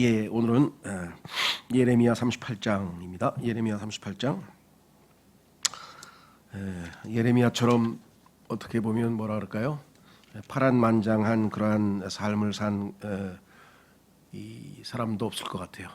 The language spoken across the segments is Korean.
예, 오늘은 예레미야 38장입니다. 예레미야 38장. 예레미야처럼 어떻게 보면 뭐라 그럴까요? 파란만장한 그러한 삶을 산 이 사람도 없을 것 같아요.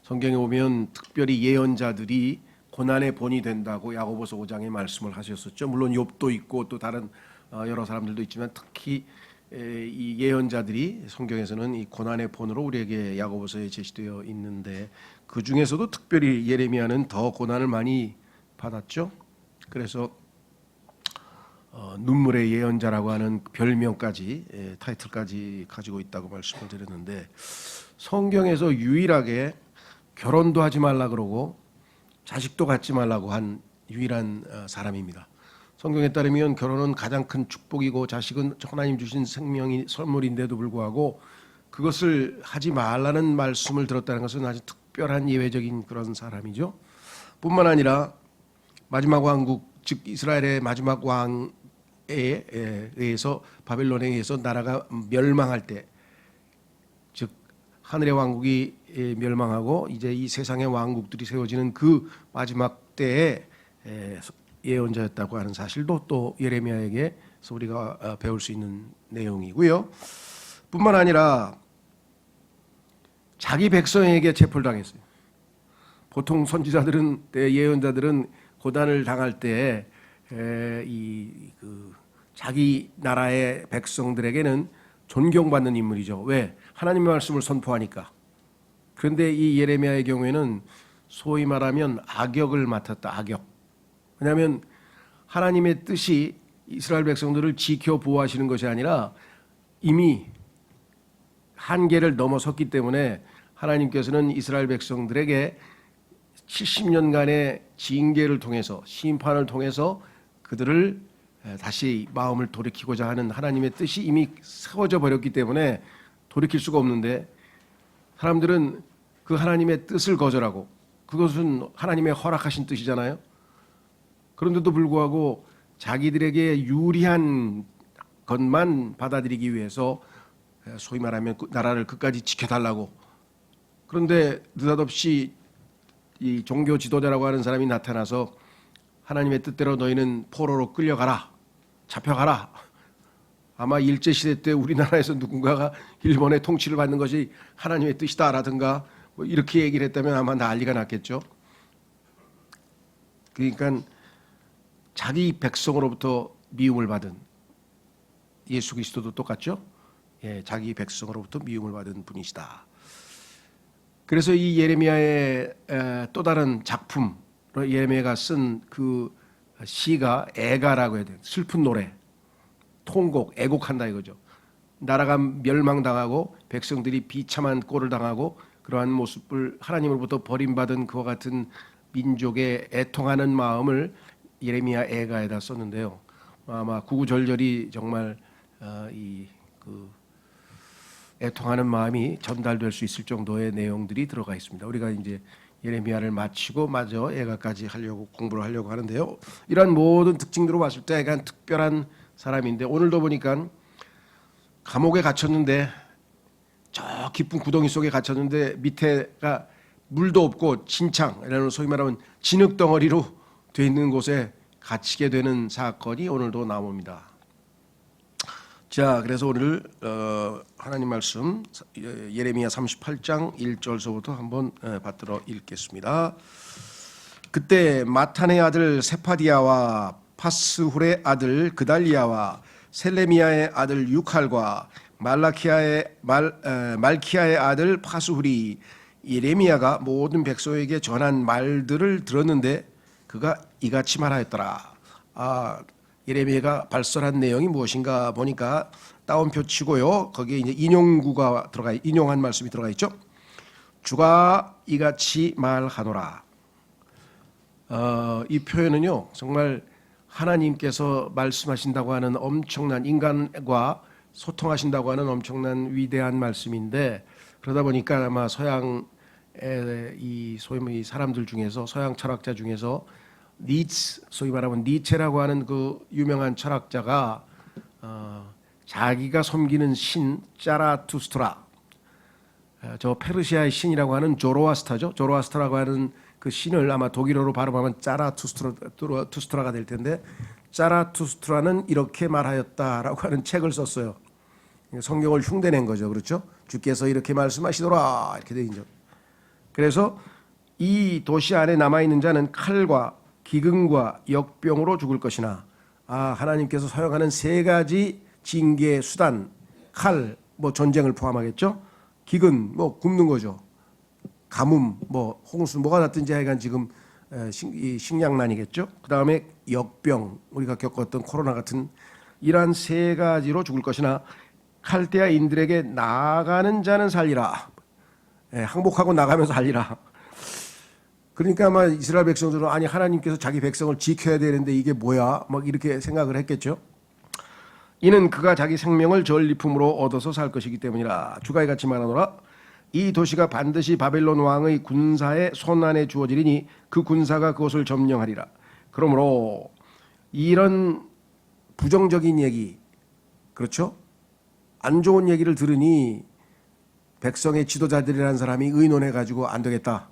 성경에 보면 특별히 예언자들이 고난의 본이 된다고 야고보서 5장에 말씀을 하셨었죠. 물론 욥도 있고 또 다른 여러 사람들도 있지만 특히 이 예언자들이 성경에서는 이 고난의 본으로 우리에게 야고보서에 제시되어 있는데 그 중에서도 특별히 예레미야는 더 고난을 많이 받았죠. 그래서 눈물의 예언자라고 하는 별명까지 타이틀까지 가지고 있다고 말씀을 드렸는데 성경에서 유일하게 결혼도 하지 말라 그러고 자식도 갖지 말라고 한 유일한 사람입니다. 성경에 따르면 결혼은 가장 큰 축복이고 자식은 하나님 주신 생명이 선물인데도 불구하고 그것을 하지 말라는 말씀을 들었다는 것은 아주 특별한 예외적인 그런 사람이죠. 뿐만 아니라 마지막 왕국 즉 이스라엘의 마지막 왕에 의해서 바벨론에 의해서 나라가 멸망할 때 즉 하늘의 왕국이 멸망하고 이제 이 세상의 왕국들이 세워지는 그 마지막 때에 예언자였다고 하는 사실도 또 예레미야에게서 우리가 배울 수 있는 내용이고요. 뿐만 아니라 자기 백성에게 체포를 당했어요. 보통 선지자들은 예언자들은 고난을 당할 때 자기 나라의 백성들에게는 존경받는 인물이죠. 왜? 하나님의 말씀을 선포하니까. 그런데 이 예레미야의 경우에는 소위 말하면 악역을 맡았다. 악역. 왜냐하면 하나님의 뜻이 이스라엘 백성들을 지켜 보호하시는 것이 아니라 이미 한계를 넘어섰기 때문에 하나님께서는 이스라엘 백성들에게 70년간의 징계를 통해서 심판을 통해서 그들을 다시 마음을 돌이키고자 하는 하나님의 뜻이 이미 세워져 버렸기 때문에 돌이킬 수가 없는데 사람들은 그 하나님의 뜻을 거절하고 그것은 하나님의 허락하신 뜻이잖아요. 그런데도 불구하고 자기들에게 유리한 것만 받아들이기 위해서 소위 말하면 나라를 끝까지 지켜달라고. 그런데 느닷없이 이 종교 지도자라고 하는 사람이 나타나서 하나님의 뜻대로 너희는 포로로 끌려가라, 잡혀가라. 아마 일제시대 때 우리나라에서 누군가가 일본의 통치를 받는 것이 하나님의 뜻이다라든가 뭐 이렇게 얘기를 했다면 아마 난리가 났겠죠. 그러니까 자기 백성으로부터 미움을 받은 예수 그리스도도 똑같죠. 예, 자기 백성으로부터 미움을 받은 분이시다. 그래서 이 예레미야의 또 다른 작품, 예레미야가 쓴 그 시가 애가라고 해야 돼요. 슬픈 노래, 통곡, 애곡한다 이거죠. 나라가 멸망당하고 백성들이 비참한 꼴을 당하고 그러한 모습을 하나님으로부터 버림받은 그와 같은 민족의 애통하는 마음을 예레미야 애가에다 썼는데요. 아마 구구절절이 정말 애통하는 마음이 전달될 수 있을 정도의 내용들이 들어가 있습니다. 우리가 이제 예레미야를 마치고 마저 애가까지 공부를 하려고 하는데요. 이러한 모든 특징들로 봤을 때 애가는 특별한 사람인데 오늘도 보니까 감옥에 갇혔는데 저 깊은 구덩이 속에 갇혔는데 밑에가 물도 없고 진창, 소위 말하면 진흙덩어리로 돼 있는 곳에 갇히게 되는 사건이 오늘도 나옵니다. 자, 그래서 오늘 하나님 말씀 예레미야 38장 1절서부터 한번 받들어 읽겠습니다. 그때 마탄의 아들 세파디아와 파스훌의 아들 그달리아와 셀레미야의 아들 유칼과 말키야의 아들 파스훌이 예레미야가 모든 백성에게 전한 말들을 들었는데 그가 이같이 말하였더라. 예레미야가 발설한 내용이 무엇인가 보니까 따옴표 치고요. 거기에 이제 인용한 말씀이 들어가 있죠. 주가 이같이 말하노라. 이 표현은요, 정말 하나님께서 말씀하신다고 하는 엄청난 인간과 소통하신다고 하는 엄청난 위대한 말씀인데 그러다 보니까 아마 서양의 소위 사람들 중에서 서양 철학자 중에서 소위 말하면 니체라고 하는 그 유명한 철학자가 자기가 섬기는 신 짜라투스트라 저 페르시아의 신이라고 하는 조로아스타죠. 조로아스타라고 하는 그 신을 아마 독일어로 발음하면 짜라투스트라가 될 텐데, 짜라투스트라는 이렇게 말하였다라고 하는 책을 썼어요. 성경을 흉내낸 거죠. 그렇죠? 주께서 이렇게 말씀하시더라 이렇게 돼 있죠. 그래서 이 도시 안에 남아있는 자는 칼과 기근과 역병으로 죽을 것이나, 하나님께서 사용하는 세 가지 징계 수단, 칼, 뭐 전쟁을 포함하겠죠. 기근, 뭐 굶는 거죠. 가뭄, 뭐 홍수, 뭐가 났든지 하여간 지금 이 식량난이겠죠. 그 다음에 역병, 우리가 겪었던 코로나 같은 이러한 세 가지로 죽을 것이나, 칼데아인들에게 나가는 자는 살리라. 항복하고 나가면서 살리라. 그러니까 아마 이스라엘 백성들은 아니 하나님께서 자기 백성을 지켜야 되는데 이게 뭐야? 막 이렇게 생각을 했겠죠. 이는 그가 자기 생명을 전리품으로 얻어서 살 것이기 때문이라. 주가 이같이 말하노라. 이 도시가 반드시 바벨론 왕의 군사의 손안에 주어지리니 그 군사가 그것을 점령하리라. 그러므로 이런 부정적인 얘기, 그렇죠? 안 좋은 얘기를 들으니 백성의 지도자들이라는 사람이 의논해가지고 안 되겠다.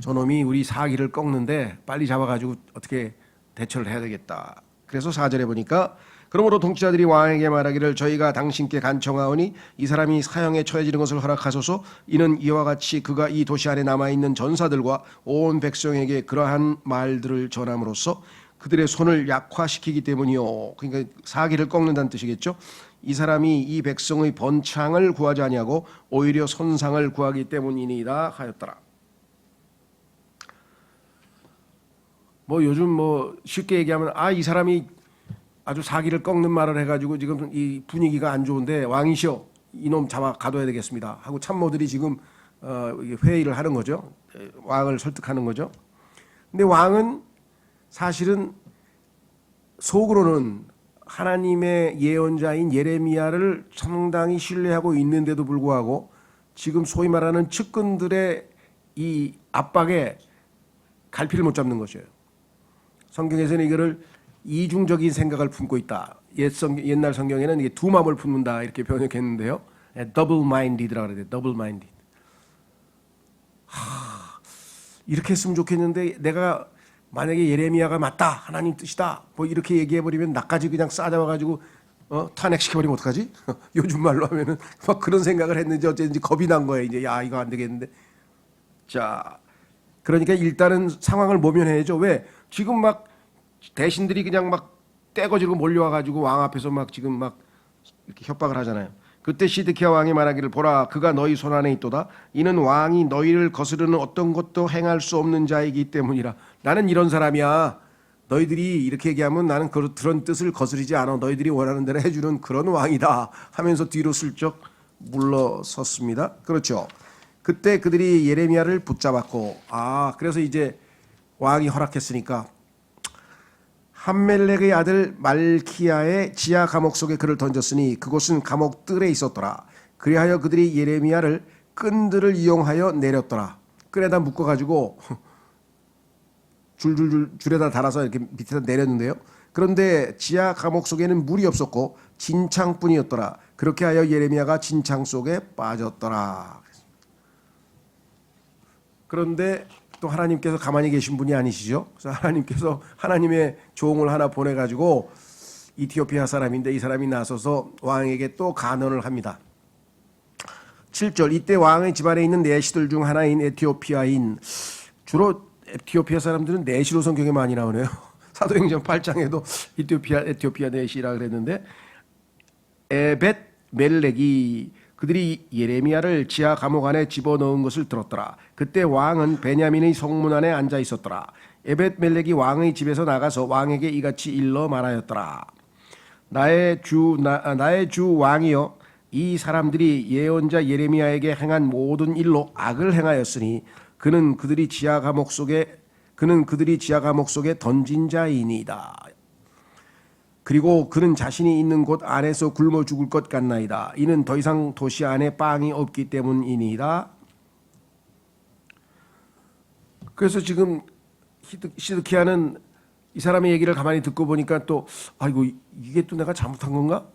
저놈이 우리 사기를 꺾는데 빨리 잡아가지고 어떻게 대처를 해야 되겠다. 그래서 4절에 보니까 그러므로 통치자들이 왕에게 말하기를 저희가 당신께 간청하오니 이 사람이 사형에 처해지는 것을 허락하소서. 이는 이와 같이 그가 이 도시 안에 남아있는 전사들과 온 백성에게 그러한 말들을 전함으로써 그들의 손을 약화시키기 때문이요. 그러니까 사기를 꺾는다는 뜻이겠죠. 이 사람이 이 백성의 번창을 구하지 아니하고 오히려 손상을 구하기 때문이니이다 하였더라. 뭐 요즘 뭐 쉽게 얘기하면 이 사람이 아주 사기를 꺾는 말을 해가지고 지금 이 분위기가 안 좋은데 왕이시여 이놈 잡아 가둬야 되겠습니다 하고 참모들이 지금 회의를 하는 거죠. 왕을 설득하는 거죠. 근데 왕은 사실은 속으로는 하나님의 예언자인 예레미야를 상당히 신뢰하고 있는데도 불구하고 지금 소위 말하는 측근들의 이 압박에 갈피를 못 잡는 것이에요. 성경에서는 이거를 이중적인 생각을 품고 있다. 옛날 성경에는 이게 두 마음을 품는다 이렇게 번역했는데요. double minded라고 그래요. double minded. 이렇게 했으면 좋겠는데 내가 만약에 예레미야가 맞다, 하나님 뜻이다, 뭐 이렇게 얘기해버리면 나까지 그냥 싸잡아가지고 탄핵시켜버리면 어떡하지? 요즘 말로 하면은 막 그런 생각을 했는지 어쨌든지 겁이 난 거예요. 이제 야 이거 안 되겠는데. 자, 그러니까 일단은 상황을 모면해야죠. 왜? 지금 막 대신들이 그냥 막 떼거지로 몰려와가지고 왕 앞에서 막 지금 막 이렇게 협박을 하잖아요. 그때 시드키야 왕이 말하기를 보라 그가 너희 손안에 있도다. 이는 왕이 너희를 거스르는 어떤 것도 행할 수 없는 자이기 때문이라. 나는 이런 사람이야. 너희들이 이렇게 얘기하면 나는 그런 뜻을 거스르지 않아. 너희들이 원하는 대로 해주는 그런 왕이다 하면서 뒤로 슬쩍 물러섰습니다. 그렇죠. 그때 그들이 예레미야를 붙잡았고 그래서 이제 왕이 허락했으니까 함멜렉의 아들 말키야의 지하 감옥 속에 그를 던졌으니 그곳은 감옥 뜰에 있었더라. 그리하여 그들이 예레미야를 끈들을 이용하여 내렸더라. 끈에다 묶어가지고 줄에다 달아서 이렇게 밑에다 내렸는데요. 그런데 지하 감옥 속에는 물이 없었고 진창뿐이었더라. 그렇게 하여 예레미야가 진창 속에 빠졌더라. 그런데 또 하나님께서 가만히 계신 분이 아니시죠. 그래서 하나님께서 하나님의 종을 하나 보내가지고 이티오피아 사람인데 이 사람이 나서서 왕에게 또 간언을 합니다. 7절 이때 왕의 집안에 있는 내시들 중 하나인 에티오피아인, 주로 에티오피아 사람들은 내시로 성경에 많이 나오네요. 사도행전 8장에도 에티오피아 내시라 그랬는데 에벳 멜렉이 그들이 예레미야를 지하 감옥 안에 집어넣은 것을 들었더라. 그때 왕은 베냐민의 성문 안에 앉아 있었더라. 에벳 멜렉이 왕의 집에서 나가서 왕에게 이같이 일러 말하였더라. 나의 주 왕이여, 이 사람들이 예언자 예레미야에게 행한 모든 일로 악을 행하였으니 그는 그들이 지하 감옥 속에 던진 자이니이다. 그리고 그는 자신이 있는 곳 안에서 굶어 죽을 것 같나이다. 이는 더 이상 도시 안에 빵이 없기 때문이니이다. 그래서 지금 시드키야는 이 사람의 얘기를 가만히 듣고 보니까 또 이게 또 내가 잘못한 건가?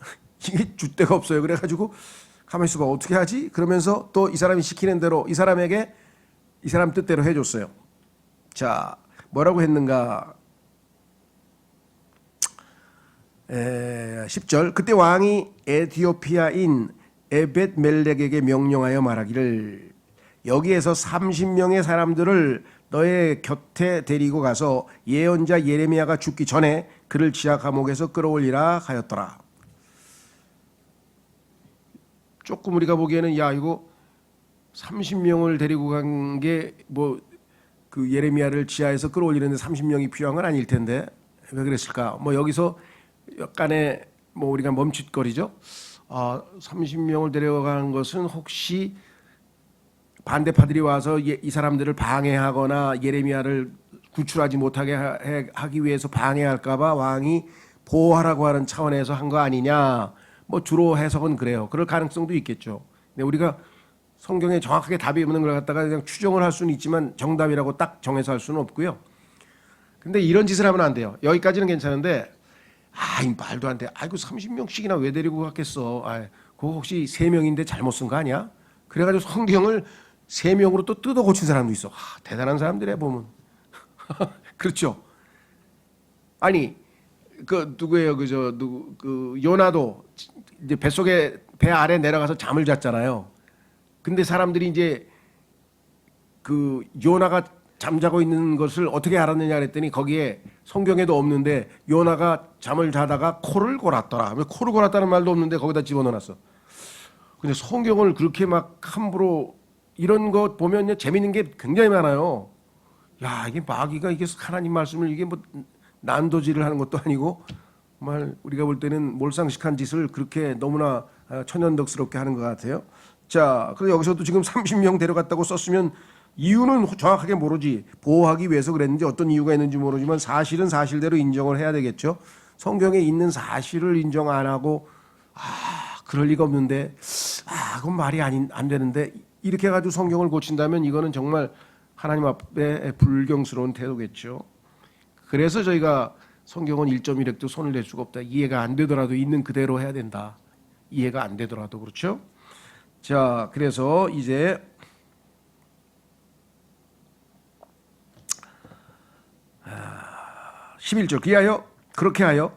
이게 줏대가 없어요. 그래가지고 가만히 있어봐, 어떻게 하지? 그러면서 또 이 사람이 시키는 대로 이 사람에게 이 사람 뜻대로 해줬어요. 자, 뭐라고 했는가? 10절. 그때 왕이 에티오피아인 에벳멜렉에게 명령하여 말하기를, 여기에서 30명의 사람들을 너의 곁에 데리고 가서 예언자 예레미야가 죽기 전에 그를 지하 감옥에서 끌어올리라 하였더라. 조금 우리가 보기에는 야, 이거 30명을 데리고 간 게 뭐 그 예레미야를 지하에서 끌어올리는데 30명이 필요한 건 아닐 텐데 왜 그랬을까? 뭐 여기서 약간의 뭐 우리가 멈칫거리죠. 30명을 데려가는 것은 혹시 반대파들이 와서 이 사람들을 방해하거나 예레미야를 구출하지 못하게 하기 위해서 방해할까봐 왕이 보호하라고 하는 차원에서 한 거 아니냐. 뭐 주로 해석은 그래요. 그럴 가능성도 있겠죠. 근데 우리가 성경에 정확하게 답이 없는 걸 갖다가 그냥 추정을 할 수는 있지만 정답이라고 딱 정해서 할 수는 없고요. 근데 이런 짓을 하면 안 돼요. 여기까지는 괜찮은데 이 말도 안 돼. 아이고 30명씩이나 왜 데리고 갔겠어. 그거 혹시 3명인데 잘못 쓴 거 아니야? 그래가지고 성경을 3명으로 또 뜯어 고친 사람도 있어. 대단한 사람들이야 보면. 그렇죠. 아니 그 누구예요? 그 요나도 이제 뱃속에 배 아래 내려가서 잠을 잤잖아요. 근데 사람들이 이제 그 요나가 잠자고 있는 것을 어떻게 알았느냐 그랬더니 거기에 성경에도 없는데 요나가 잠을 자다가 코를 골았더라. 코를 골았다는 말도 없는데 거기다 집어넣어놨어. 근데 성경을 그렇게 막 함부로 이런 거 보면 재밌는 게 굉장히 많아요. 야, 이게 마귀가 이게 하나님 말씀을 이게 뭐 난도질을 하는 것도 아니고 정말 우리가 볼 때는 몰상식한 짓을 그렇게 너무나 천연덕스럽게 하는 것 같아요. 자, 그래서 여기서도 지금 30명 데려갔다고 썼으면 이유는 정확하게 모르지. 보호하기 위해서 그랬는지 어떤 이유가 있는지 모르지만 사실은 사실대로 인정을 해야 되겠죠. 성경에 있는 사실을 인정 안 하고 그럴 리가 없는데 그건 말이 안 되는데 이렇게 해가지고 성경을 고친다면 이거는 정말 하나님 앞에 불경스러운 태도겠죠. 그래서 저희가 성경은 1.1획도 손을 댈 수가 없다. 이해가 안 되더라도 있는 그대로 해야 된다. 이해가 안 되더라도 그렇죠. 자, 그래서 이제 11절. 그렇게 하여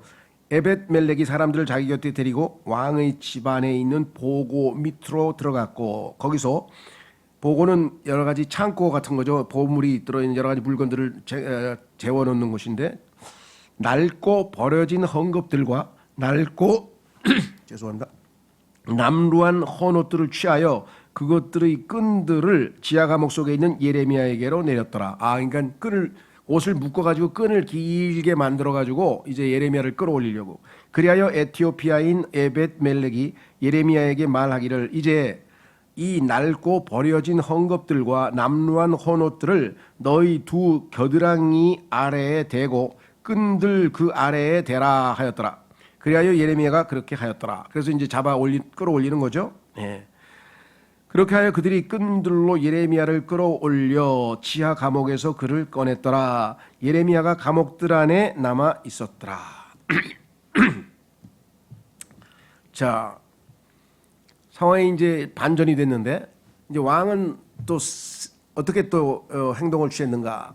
에벳멜렉이 사람들을 자기 곁에 데리고 왕의 집안에 있는 보고 밑으로 들어갔고, 거기서 보고는 여러 가지 창고 같은 거죠. 보물이 들어있는 여러 가지 물건들을 재워놓는 곳인데, 낡고 버려진 헝겊들과 낡고 죄송합니다. 남루한 헌옷들을 취하여 그것들의 끈들을 지하 감옥 속에 있는 예레미야에게로 내렸더라. 그러니까 옷을 묶어가지고 끈을 길게 만들어가지고 이제 예레미야를 끌어올리려고. 그리하여 에티오피아인 에벳멜렉이 예레미야에게 말하기를, 이제 이 낡고 버려진 헝겊들과 남루한 헌옷들을 너희 두 겨드랑이 아래에 대고 끈들 그 아래에 대라 하였더라. 그리하여 예레미야가 그렇게 하였더라. 그래서 이제 끌어올리는 거죠. 네. 그렇게 하여 그들이 끈들로 예레미야를 끌어올려 지하 감옥에서 그를 꺼냈더라. 예레미야가 감옥들 안에 남아 있었더라. 자, 상황이 이제 반전이 됐는데 이제 왕은 또 어떻게 또 행동을 취했는가?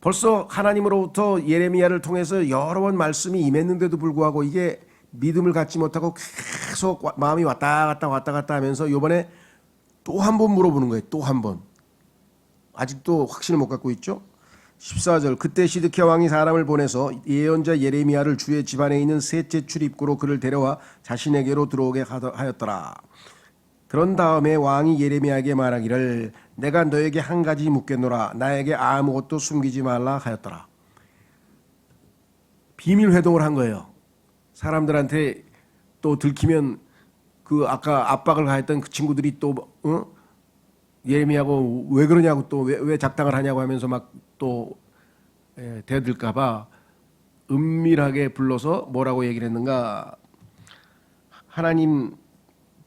벌써 하나님으로부터 예레미야를 통해서 여러 번 말씀이 임했는데도 불구하고 이게 믿음을 갖지 못하고 계속 마음이 왔다 갔다 하면서 이번에 또 한 번 물어보는 거예요. 또 한 번. 아직도 확신을 못 갖고 있죠. 14절. 그때 시드키야 왕이 사람을 보내서 예언자 예레미야를 주의 집안에 있는 셋째 출입구로 그를 데려와 자신에게로 들어오게 하였더라. 그런 다음에 왕이 예레미야에게 말하기를, 내가 너에게 한 가지 묻겠노라. 나에게 아무것도 숨기지 말라 하였더라. 비밀 회동을 한 거예요. 사람들한테 또 들키면 그 아까 압박을 가했던 그 친구들이 또 예레미야고 왜 그러냐고 또 왜 작당을 하냐고 하면서 막 또 대들까봐 은밀하게 불러서 뭐라고 얘기를 했는가? 하나님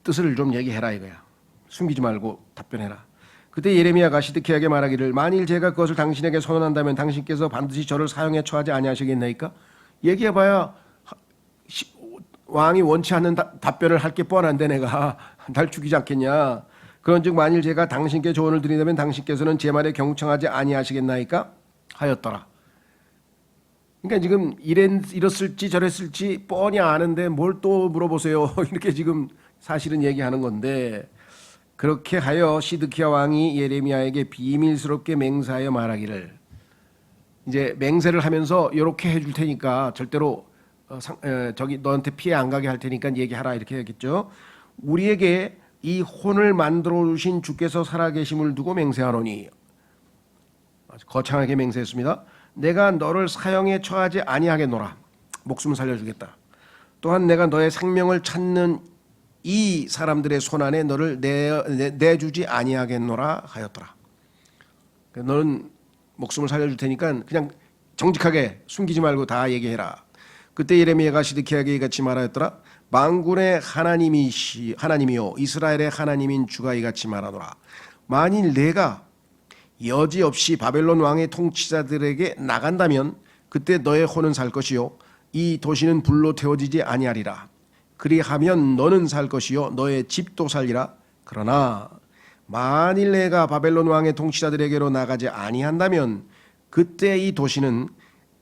뜻을 좀 얘기해라 이거야. 숨기지 말고 답변해라. 그때 예레미야가 시드키야에게 말하기를, 만일 제가 그것을 당신에게 선언한다면 당신께서 반드시 저를 사형에 처하지 아니하시겠나이까? 얘기해봐야 왕이 원치 않는 답변을 할 게 뻔한데 내가 날 죽이지 않겠냐. 그런즉 만일 제가 당신께 조언을 드린다면 당신께서는 제 말에 경청하지 아니하시겠나이까 하였더라. 그러니까 지금 이랬을지 저랬을지 뻔히 아는데 뭘 또 물어보세요. 이렇게 지금 사실은 얘기하는 건데, 그렇게 하여 시드키야 왕이 예레미야에게 비밀스럽게 맹세하여 말하기를, 이제 맹세를 하면서 이렇게 해줄 테니까 절대로 저기 너한테 피해 안 가게 할 테니까 얘기하라 이렇게 했겠죠. 우리에게 이 혼을 만들어 주신 주께서 살아계심을 두고 맹세하노니, 거창하게 맹세했습니다. 내가 너를 사형에 처하지 아니하겠노라. 목숨을 살려주겠다. 또한 내가 너의 생명을 찾는 이 사람들의 손안에 너를 내주지 아니하겠노라 하였더라. 너는 목숨을 살려줄 테니까 그냥 정직하게 숨기지 말고 다 얘기해라. 그때 예레미야가 시드키야에게 이같이 말하였더라. 만군의 하나님이요 이스라엘의 하나님인 주가 이같이 말하노라. 만일 내가 여지없이 바벨론 왕의 통치자들에게 나간다면 그때 너의 혼은 살 것이요 이 도시는 불로 태워지지 아니하리라. 그리하면 너는 살 것이요 너의 집도 살리라. 그러나 만일 내가 바벨론 왕의 통치자들에게로 나가지 아니한다면 그때 이 도시는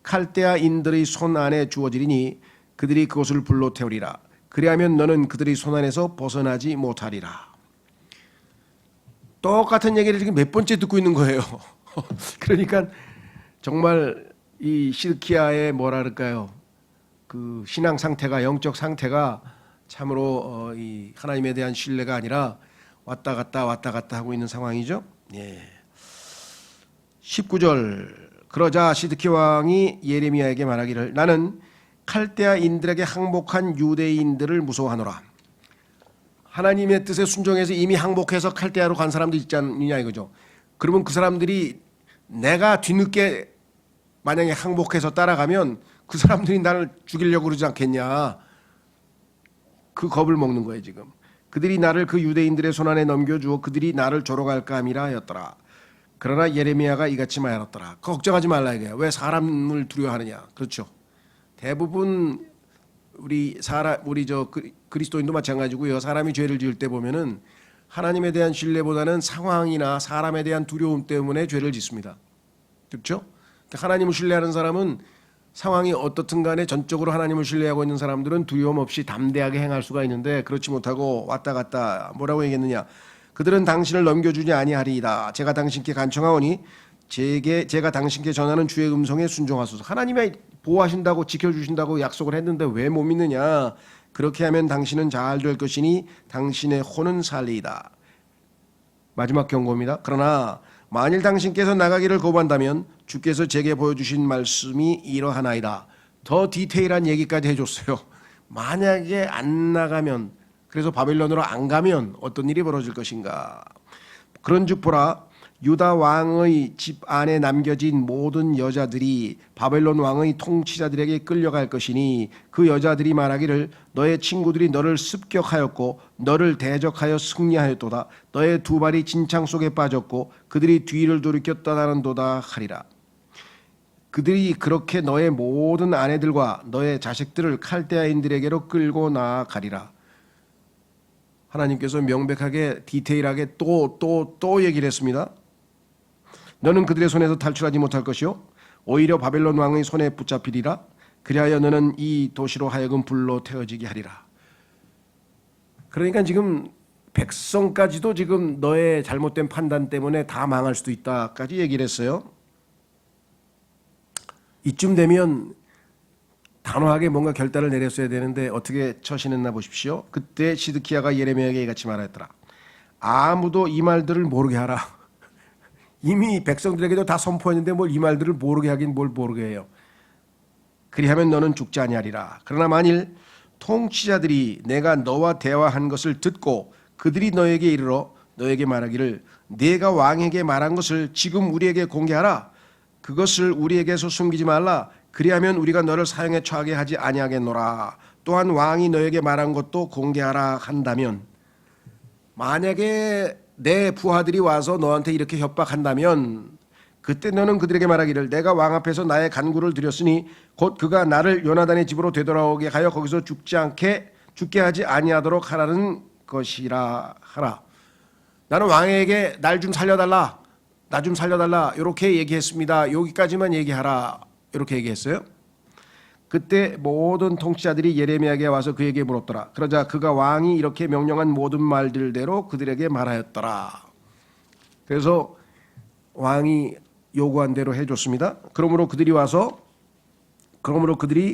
칼데아인들의 손 안에 주어지리니 그들이 그곳을 불로 태우리라. 그리하면 너는 그들의 손 안에서 벗어나지 못하리라. 똑같은 얘기를 지금 몇 번째 듣고 있는 거예요. 그러니까 정말 이 시드키야의 뭐라 그럴까요? 그 신앙 상태가, 영적 상태가 참으로 이 하나님에 대한 신뢰가 아니라 왔다 갔다 하고 있는 상황이죠. 예. 19절. 그러자 시드키야 왕이 예레미야에게 말하기를 나는 칼데아인들에게 항복한 유대인들을 무서워하노라. 하나님의 뜻에 순종해서 이미 항복해서 칼데아로 간 사람도 있지 않느냐 이거죠. 그러면 그 사람들이 내가 뒤늦게 만약에 항복해서 따라가면 그 사람들이 나를 죽이려고 그러지 않겠냐. 그 겁을 먹는 거예요 지금. 그들이 나를 그 유대인들의 손안에 넘겨주어 그들이 나를 조롱할까 함이라 하였더라. 그러나 예레미야가 이같이 말하였더라. 걱정하지 말라 이거야. 왜 사람을 두려워하느냐. 그렇죠. 대부분 우리 그리스도인도 마찬가지고요. 사람이 죄를 지을 때 보면은 하나님에 대한 신뢰보다는 상황이나 사람에 대한 두려움 때문에 죄를 짓습니다. 그렇죠? 하나님을 신뢰하는 사람은 상황이 어떻든 간에 전적으로 하나님을 신뢰하고 있는 사람들은 두려움 없이 담대하게 행할 수가 있는데 그렇지 못하고 왔다 갔다 뭐라고 얘기했느냐. 그들은 당신을 넘겨주지 아니하리이다. 제가 당신께 간청하오니 제가 당신께 전하는 주의 음성에 순종하소서. 하나님이 보호하신다고 지켜주신다고 약속을 했는데 왜 못 믿느냐. 그렇게 하면 당신은 잘 될 것이니 당신의 혼은 살리이다. 마지막 경고입니다. 그러나 만일 당신께서 나가기를 거부한다면 주께서 제게 보여주신 말씀이 이러하나이다. 더 디테일한 얘기까지 해줬어요. 만약에 안 나가면, 그래서 바벨론으로 안 가면 어떤 일이 벌어질 것인가. 그런즉 보라, 유다 왕의 집 안에 남겨진 모든 여자들이 바벨론 왕의 통치자들에게 끌려갈 것이니 그 여자들이 말하기를 너의 친구들이 너를 습격하였고 너를 대적하여 승리하였도다. 너의 두 발이 진창 속에 빠졌고 그들이 뒤를 돌이켜 떠나는도다 하리라. 그들이 그렇게 너의 모든 아내들과 너의 자식들을 칼데아인들에게로 끌고 나아가리라. 하나님께서 명백하게 디테일하게 또 얘기를 했습니다. 너는 그들의 손에서 탈출하지 못할 것이요 오히려 바벨론 왕의 손에 붙잡히리라. 그리하여 너는 이 도시로 하여금 불로 태워지게 하리라. 그러니까 지금 백성까지도 지금 너의 잘못된 판단 때문에 다 망할 수도 있다까지 얘기를 했어요. 이쯤 되면 단호하게 뭔가 결단을 내렸어야 되는데 어떻게 처신했나 보십시오. 그때 시드키야가 예레미야에게 같이 말했더라. 아무도 이 말들을 모르게 하라. 이미 백성들에게도 다 선포했는데 뭘 이 말들을 모르게 하긴 뭘 모르게 해요. 그리하면 너는 죽지 아니하리라. 그러나 만일 통치자들이 내가 너와 대화한 것을 듣고 그들이 너에게 이르러 너에게 말하기를 네가 왕에게 말한 것을 지금 우리에게 공개하라. 그것을 우리에게서 숨기지 말라. 그리하면 우리가 너를 사형에 처하게 하지 아니하겠노라. 또한 왕이 너에게 말한 것도 공개하라 한다면, 만약에 내 부하들이 와서 너한테 이렇게 협박한다면 그때 너는 그들에게 말하기를 내가 왕 앞에서 나의 간구를 드렸으니 곧 그가 나를 요나단의 집으로 되돌아오게 하여 거기서 죽게 하지 아니하도록 하라는 것이라 하라. 나는 왕에게 날 좀 살려달라, 나 좀 살려달라 이렇게 얘기했습니다. 여기까지만 얘기하라 이렇게 얘기했어요. 그때 모든 통치자들이 예레미야에게 와서 그에게 물었더라. 그러자 그가 왕이 이렇게 명령한 모든 말들대로 그들에게 말하였더라. 그래서 왕이 요구한 대로 해줬습니다. 그러므로 그들이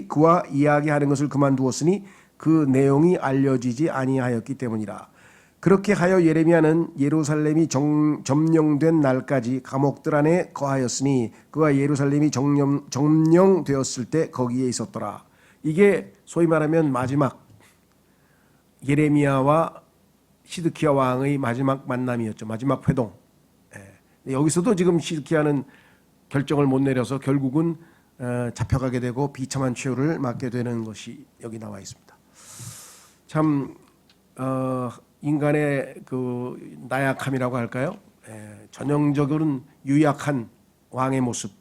그와 이야기하는 것을 그만두었으니 그 내용이 알려지지 아니하였기 때문이라. 그렇게 하여 예레미야는 예루살렘이 점령된 날까지 감옥들 안에 거하였으니 그가 예루살렘이 점령되었을 때 거기에 있었더라. 이게 소위 말하면 마지막 예레미야와 시드키야 왕의 마지막 만남이었죠. 마지막 회동. 여기서도 지금 시드키야는 결정을 못 내려서 결국은 잡혀가게 되고 비참한 최후를 맞게 되는 것이 여기 나와 있습니다. 참 인간의 그 나약함이라고 할까요? 전형적으로는 유약한 왕의 모습.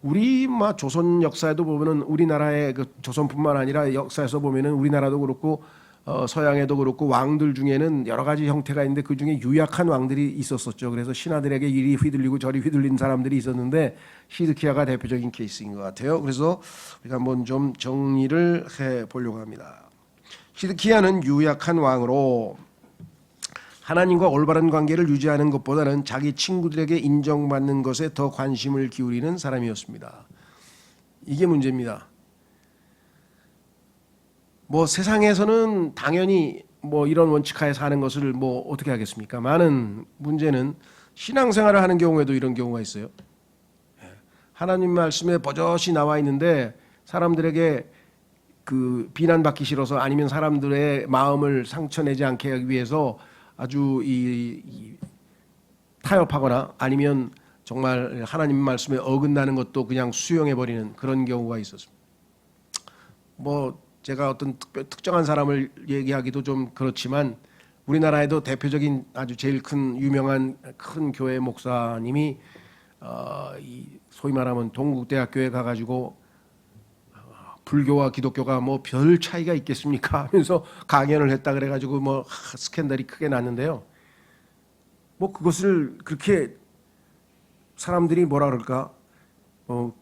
우리 조선 역사에도 보면은 우리나라의 그 조선뿐만 아니라 역사에서 보면은 우리나라도 그렇고 서양에도 그렇고 왕들 중에는 여러 가지 형태가 있는데 그 중에 유약한 왕들이 있었었죠. 그래서 신하들에게 이리 휘둘리고 저리 휘둘린 사람들이 있었는데 시드키야가 대표적인 케이스인 것 같아요. 그래서 우리가 한번 좀 정리를 해 보려고 합니다. 시드키야는 유약한 왕으로 하나님과 올바른 관계를 유지하는 것보다는 자기 친구들에게 인정받는 것에 더 관심을 기울이는 사람이었습니다. 이게 문제입니다. 세상에서는 당연히 이런 원칙하에 사는 것을 어떻게 하겠습니까? 많은 문제는 신앙생활을 하는 경우에도 이런 경우가 있어요. 하나님 말씀에 버젓이 나와 있는데 사람들에게 그 비난받기 싫어서 아니면 사람들의 마음을 상처내지 않게 하기 위해서 아주 타협하거나 아니면 정말 하나님 말씀에 어긋나는 것도 그냥 수용해버리는 그런 경우가 있었습니다. 제가 어떤 특정한 사람을 얘기하기도 좀 그렇지만 우리나라에도 대표적인 아주 제일 큰 유명한 큰 교회 목사님이 소위 말하면 동국대학교에 가가지고 불교와 기독교가 별 차이가 있겠습니까 하면서 강연을 했다 그래가지고 스캔들이 크게 났는데요. 그것을 그렇게 사람들이 뭐라 그럴까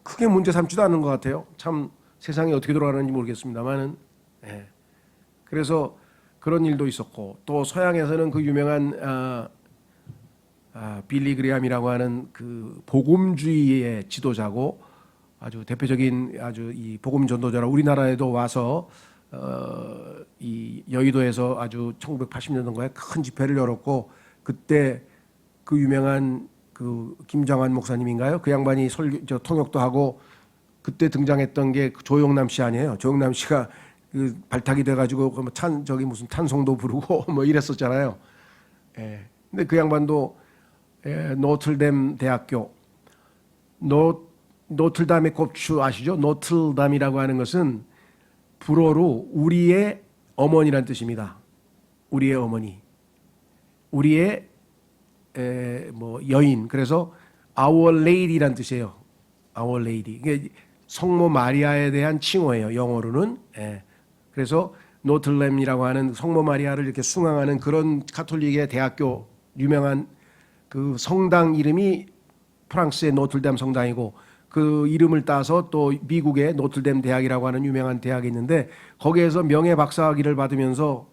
크게 문제 삼지도 않는 것 같아요. 참 세상이 어떻게 돌아가는지 모르겠습니다만은. 그래서 그런 일도 있었고 또 서양에서는 그 유명한 빌리 그레함이라고 하는 그 복음주의의 지도자고 아주 대표적인 아주 이 복음 전도자라 우리나라에도 와서 이 여의도에서 아주 1980년도인가에 큰 집회를 열었고 그때 그 유명한 그 김정환 목사님인가요? 그 양반이 통역도 하고 그때 등장했던 게 조영남 씨 아니에요? 조영남 씨가 그 발탁이 돼가지고 무슨 찬송도 부르고 이랬었잖아요. 근데 그 양반도 노틀댐 대학교 노틀담의 곱추 아시죠? 노틀담이라고 하는 것은 불어로 우리의 어머니란 뜻입니다. 우리의 어머니, 우리의 여인. 그래서 Our Lady란 뜻이에요. Our Lady. 이게 성모 마리아에 대한 칭호예요. 영어로는. 그래서 노틀담이라고 하는 성모 마리아를 이렇게 숭앙하는 그런 가톨릭의 대학교 유명한 그 성당 이름이 프랑스의 노틀담 성당이고 그 이름을 따서 또 미국의 노틀담 대학이라고 하는 유명한 대학이 있는데 거기에서 명예 박사학위를 받으면서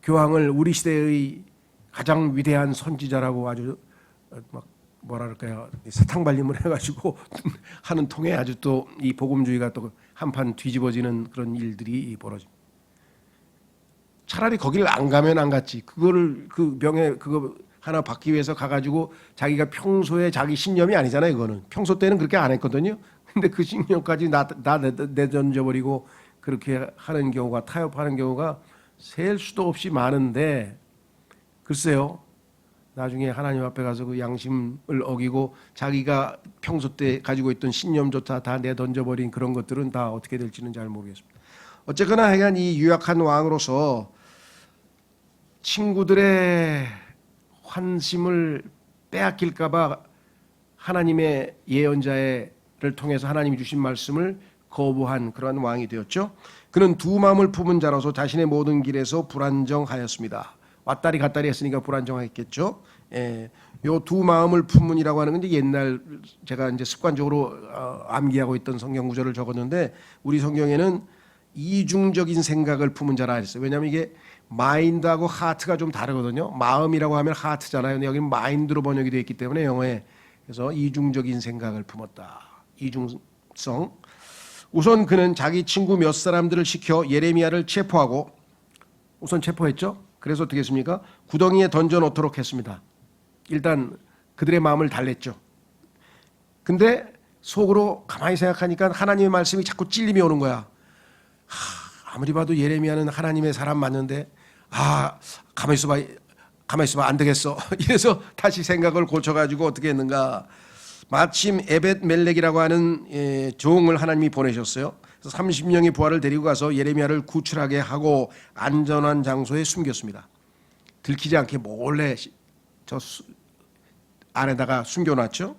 교황을 우리 시대의 가장 위대한 선지자라고 아주 뭐랄까요 사탕 발림을 해가지고 하는 통에 아주 또 이 복음주의가 또 한판 뒤집어지는 그런 일들이 벌어집니다. 차라리 거기를 안 가면 안 갔지. 그거를 그 명예 그거 하나 받기 위해서 가가지고 자기가 평소에 자기 신념이 아니잖아요. 그거는 평소 때는 그렇게 안 했거든요. 근데 그 신념까지 다 내던져버리고 그렇게 하는 경우가 타협하는 경우가 셀 수도 없이 많은데 글쎄요. 나중에 하나님 앞에 가서 그 양심을 어기고 자기가 평소 때 가지고 있던 신념조차 다 내던져버린 그런 것들은 다 어떻게 될지는 잘 모르겠습니다. 어쨌거나 하여간 이 유약한 왕으로서 친구들의 환심을 빼앗길까봐 하나님의 예언자를 통해서 하나님이 주신 말씀을 거부한 그러한 왕이 되었죠. 그는 두 마음을 품은 자로서 자신의 모든 길에서 불안정하였습니다. 왔다리 갔다리 했으니까 불안정했겠죠. 요 두 마음을 품은이라고 하는 건 이제 옛날 제가 이제 습관적으로 암기하고 있던 성경 구절을 적었는데 우리 성경에는 이중적인 생각을 품은 자라 했어요. 왜냐하면 이게 마인드하고 하트가 좀 다르거든요. 마음이라고 하면 하트잖아요. 근데 여기는 마인드로 번역이 되어 있기 때문에 영어에 그래서 이중적인 생각을 품었다. 이중성. 우선 그는 자기 친구 몇 사람들을 시켜 예레미야를 체포하고 우선 체포했죠. 그래서 어떻게 했습니까? 구덩이에 던져 놓도록 했습니다. 일단 그들의 마음을 달랬죠. 근데 속으로 가만히 생각하니까 하나님의 말씀이 자꾸 찔림이 오는 거야. 아무리 봐도 예레미야는 하나님의 사람 맞는데 가만히 있어봐 안 되겠어. 이래서 다시 생각을 고쳐가지고 어떻게 했는가. 마침 에벳 멜렉이라고 하는 종을 하나님이 보내셨어요. 그래서 30명의 부하를 데리고 가서 예레미야를 구출하게 하고 안전한 장소에 숨겼습니다. 들키지 않게 몰래 저 안에다가 숨겨놨죠.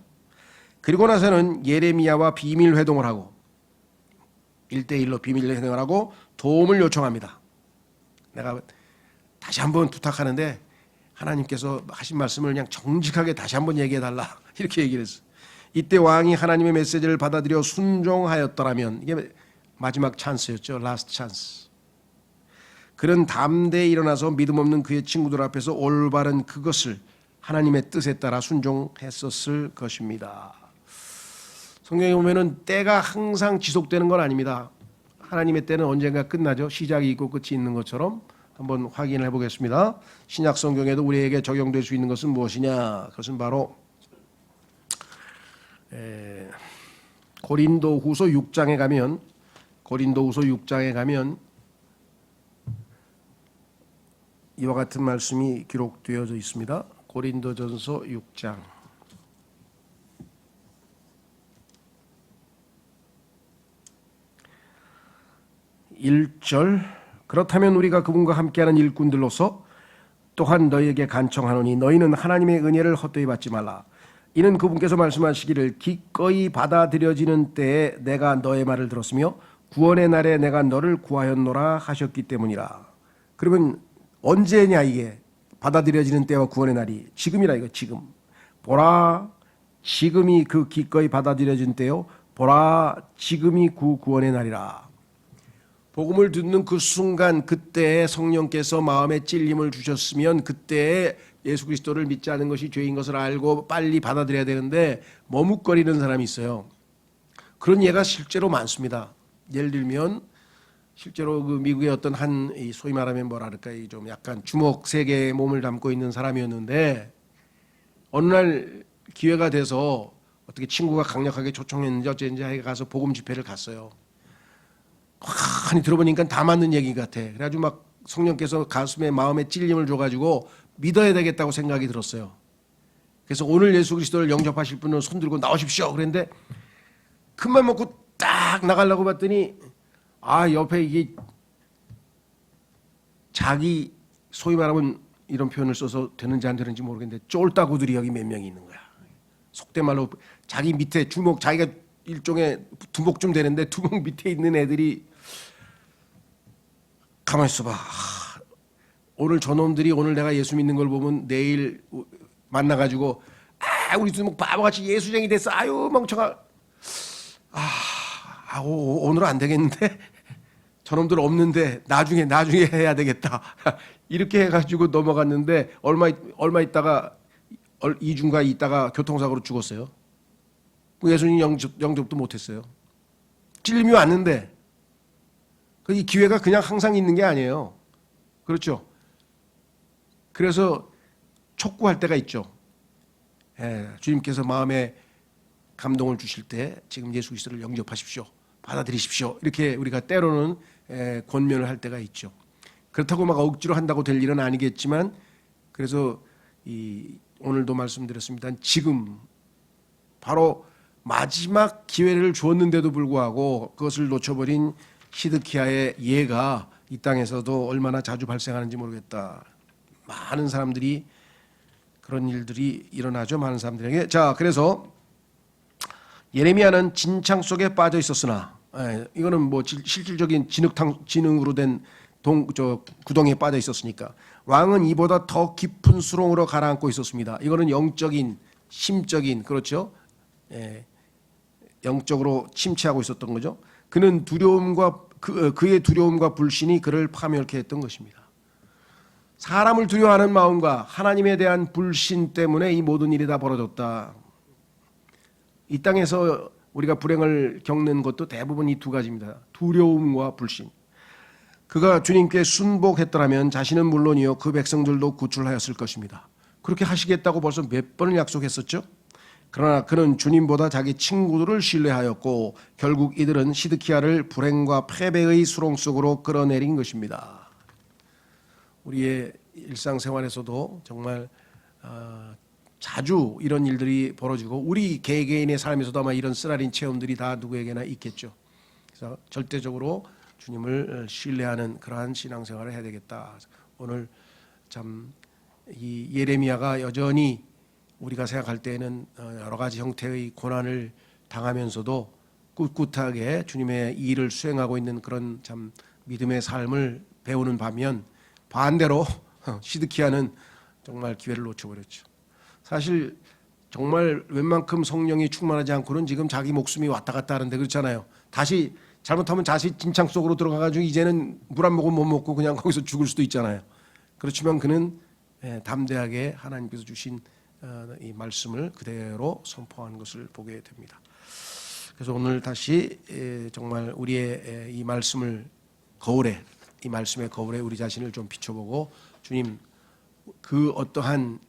그리고 나서는 예레미야와 비밀 회동을 하고 1대1로 비밀 회동을 하고 도움을 요청합니다. 내가 다시 한번 부탁하는데 하나님께서 하신 말씀을 그냥 정직하게 다시 한번 얘기해달라 이렇게 얘기를 했어요. 이때 왕이 하나님의 메시지를 받아들여 순종하였더라면 이게 마지막 찬스였죠. 라스트 찬스. 그는 담대히 일어나서 믿음 없는 그의 친구들 앞에서 올바른 그것을 하나님의 뜻에 따라 순종했었을 것입니다. 성경에 보면은 때가 항상 지속되는 건 아닙니다. 하나님의 때는 언젠가 끝나죠. 시작이 있고 끝이 있는 것처럼 한번 확인해 보겠습니다. 신약 성경에도 우리에게 적용될 수 있는 것은 무엇이냐? 그것은 바로 고린도후서 6장에 가면 이와 같은 말씀이 기록되어져 있습니다. 고린도전서 6장 1절 그렇다면 우리가 그분과 함께하는 일꾼들로서 또한 너희에게 간청하노니 너희는 하나님의 은혜를 헛되이 받지 말라. 이는 그분께서 말씀하시기를 기꺼이 받아들여지는 때에 내가 너의 말을 들었으며 구원의 날에 내가 너를 구하였노라 하셨기 때문이라. 그러면 언제냐 이게 받아들여지는 때와 구원의 날이 지금이라 이거 지금. 보라 지금이 그 기꺼이 받아들여진 때요. 보라 지금이 그 구원의 날이라. 복음을 듣는 그 순간 그때에 성령께서 마음에 찔림을 주셨으면 그때에 예수 그리스도를 믿지 않은 것이 죄인 것을 알고 빨리 받아들여야 되는데 머뭇거리는 사람이 있어요. 그런 예가 실제로 많습니다. 예를 들면 실제로 그 미국의 어떤 한 소위 말하면 뭐랄까 좀 약간 주먹 세 개의 몸을 담고 있는 사람이었는데 어느 날 기회가 돼서 어떻게 친구가 강력하게 초청했는지 어쨌는지 하여 가서 복음 집회를 갔어요. 많이 들어보니까 다 맞는 얘기 같아. 그래가지고 막 성령께서 가슴에 마음에 찔림을 줘가지고 믿어야 되겠다고 생각이 들었어요. 그래서 오늘 예수 그리스도를 영접하실 분은 손 들고 나오십시오. 그랬는데 큰맘 먹고 딱 나가려고 봤더니 옆에 이게 자기 소위 말하면 이런 표현을 써서 되는지 안 되는지 모르겠는데 쫄따구들이 여기 몇 명이 있는 거야. 속된 말로 자기 밑에 주먹 자기가 일종의 두목쯤 되는데 두목 밑에 있는 애들이 가만히 있어봐. 오늘 저놈들이 오늘 내가 예수 믿는 걸 보면 내일 만나가지고 우리 두목 바보같이 예수쟁이 됐어. 아유 멍청아. 오늘은 안 되겠는데 저놈들 없는데 나중에 해야 되겠다. 이렇게 해가지고 넘어갔는데 얼마 있다가 2주인가 있다가 교통사고로 죽었어요. 예수님 영접도 못했어요. 찔림이 왔는데 이 기회가 그냥 항상 있는 게 아니에요. 그렇죠? 그래서 촉구할 때가 있죠. 주님께서 마음에 감동을 주실 때 지금 예수 그리스도를 영접하십시오. 받아들이십시오. 이렇게 우리가 때로는 권면을 할 때가 있죠. 그렇다고 막 억지로 한다고 될 일은 아니겠지만 그래서 오늘도 말씀드렸습니다. 지금 바로 마지막 기회를 주었는데도 불구하고 그것을 놓쳐버린 시드키야의 예가 이 땅에서도 얼마나 자주 발생하는지 모르겠다. 많은 사람들이 그런 일들이 일어나죠. 많은 사람들에게. 자, 그래서 예레미야는 진창 속에 빠져 있었으나, 이거는 뭐 실질적인 진흙으로 된 구덩이에 빠져 있었으니까, 왕은 이보다 더 깊은 수렁으로 가라앉고 있었습니다. 이거는 영적인, 심적인, 그렇죠? 영적으로 침체하고 있었던 거죠. 그는 그의 두려움과 불신이 그를 파멸케 했던 것입니다. 사람을 두려워하는 마음과 하나님에 대한 불신 때문에 이 모든 일이 다 벌어졌다. 이 땅에서 우리가 불행을 겪는 것도 대부분 이 두 가지입니다. 두려움과 불신. 그가 주님께 순복했더라면 자신은 물론이요 그 백성들도 구출하였을 것입니다. 그렇게 하시겠다고 벌써 몇 번을 약속했었죠. 그러나 그는 주님보다 자기 친구들을 신뢰하였고 결국 이들은 시드키야를 불행과 패배의 수렁 속으로 끌어내린 것입니다. 우리의 일상생활에서도 정말 자주 이런 일들이 벌어지고 우리 개개인의 삶에서도 아마 이런 쓰라린 체험들이 다 누구에게나 있겠죠. 그래서 절대적으로 주님을 신뢰하는 그러한 신앙생활을 해야 되겠다. 오늘 참 이 예레미야가 여전히 우리가 생각할 때에는 여러 가지 형태의 고난을 당하면서도 꿋꿋하게 주님의 일을 수행하고 있는 그런 참 믿음의 삶을 배우는 반면, 반대로 시드키야는 정말 기회를 놓쳐버렸죠. 사실 정말 웬만큼 성령이 충만하지 않고는 지금 자기 목숨이 왔다 갔다 하는데 그렇잖아요. 다시 잘못하면 다시 진창 속으로 들어가가지고 이제는 물 한 모금 못 먹고 그냥 거기서 죽을 수도 있잖아요. 그렇지만 그는 담대하게 하나님께서 주신 이 말씀을 그대로 선포한 것을 보게 됩니다. 그래서 오늘 다시 정말 우리의 이 말씀을 거울에, 이 말씀의 거울에 우리 자신을 좀 비춰보고 주님 그 어떠한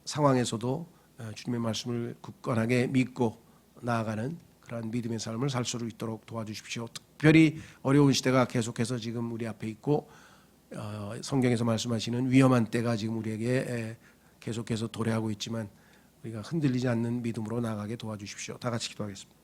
상황에서도 주님의 말씀을 굳건하게 믿고 나아가는 그러한 믿음의 삶을 살 수 있도록 도와주십시오. 특별히 어려운 시대가 계속해서 지금 우리 앞에 있고 성경에서 말씀하시는 위험한 때가 지금 우리에게 계속해서 도래하고 있지만 우리가 흔들리지 않는 믿음으로 나아가게 도와주십시오. 다 같이 기도하겠습니다.